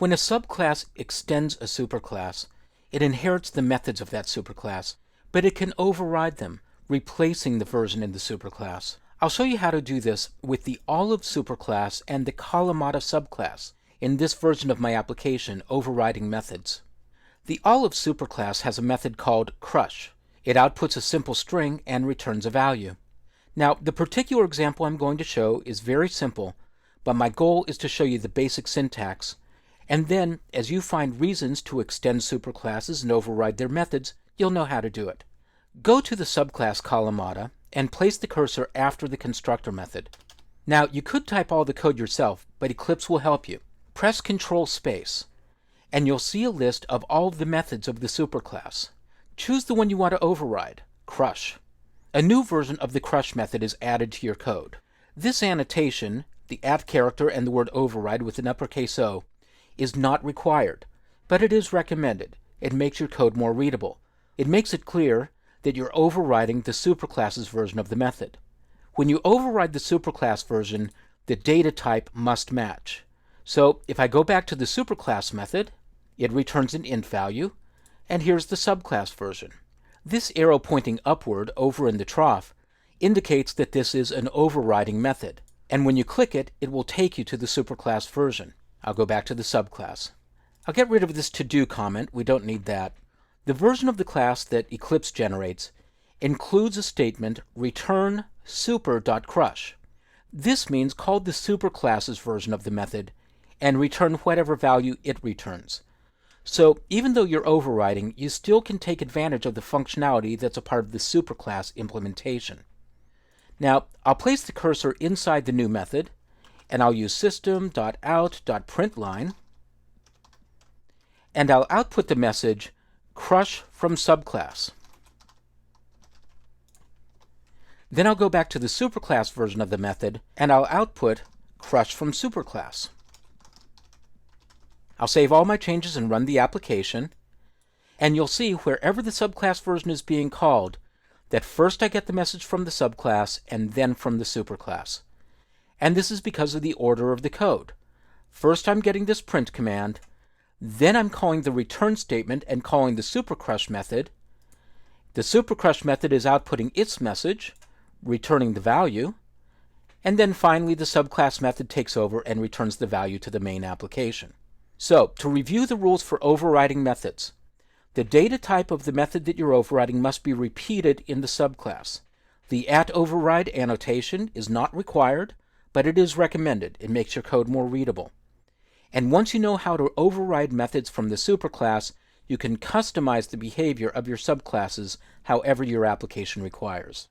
When a subclass extends a superclass, it inherits the methods of that superclass, but it can override them, replacing the version in the superclass. I'll show you how to do this with the Olive superclass and the Kalamata subclass in this version of my application, Overriding Methods. The Olive superclass has a method called crush. It outputs a simple string and returns a value. Now, the particular example I'm going to show is very simple, but my goal is to show you the basic syntax, and then, as you find reasons to extend superclasses and override their methods, you'll know how to do it. Go to the subclass Kalamata and place the cursor after the constructor method. Now, you could type all the code yourself, but Eclipse will help you. Press Ctrl Space, and you'll see a list of all the methods of the superclass. Choose the one you want to override, crush. A new version of the crush method is added to your code. This annotation, the @ character and the word override with an uppercase O, is not required, but it is recommended. It makes your code more readable. It makes it clear that you're overriding the superclass's version of the method. When you override the superclass version, the data type must match. So if I go back to the superclass method, it returns an int value, and here's the subclass version. This arrow pointing upward over in the trough indicates that this is an overriding method, and when you click it, it will take you to the superclass version. I'll go back to the subclass. I'll get rid of this to-do comment, we don't need that. The version of the class that Eclipse generates includes a statement return super.crush. This means call the superclass's version of the method and return whatever value it returns. So even though you're overriding, you still can take advantage of the functionality that's a part of the superclass implementation. Now, I'll place the cursor inside the new method, and I'll use system.out.println, and I'll output the message crush from subclass. Then I'll go back to the superclass version of the method, and I'll output crush from superclass. I'll save all my changes and run the application, and you'll see wherever the subclass version is being called, that first I get the message from the subclass and then from the superclass. And this is because of the order of the code. First I'm getting this print command, then I'm calling the return statement and calling the supercrush method. The supercrush method is outputting its message, returning the value, and then finally the subclass method takes over and returns the value to the main application. So, to review the rules for overriding methods, the data type of the method that you're overriding must be repeated in the subclass. The @override annotation is not required, but it is recommended. It makes your code more readable. And once you know how to override methods from the superclass, you can customize the behavior of your subclasses however your application requires.